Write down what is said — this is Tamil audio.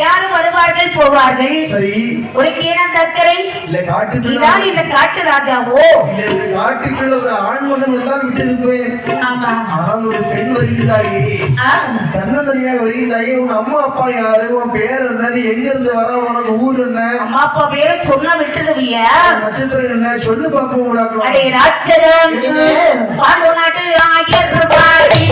யாரும் வருவார்கள் போவார்கள். சரி. ஒரு கேனந்தக்கரை இல்ல காட்டுக்குள்ள இதான் இந்த காட்டு ராஜாவோ? இல்ல இந்த காட்டுக்குள்ள ஒரு ஆண்மகன் வந்தால் விட்டு இருப்பேன். ஆமா. ஆனால் ஒரு பெண் வருகிறாயே, தன்னந்தனியாக வருகிறாயே. உன் அம்மா அப்பா யாரு, உன் பேர் என்ன, நீ எங்க இருந்து வர, உனக்கு ஊர் என்ன? அம்மா அப்பா பேரை சொன்னா விட்டுடுவியா? நட்சத்திரம் என்ன சொல்லு பாப்போம். அடே ராட்சதம், பாண்டு நாட்டு ஆயர் பாடி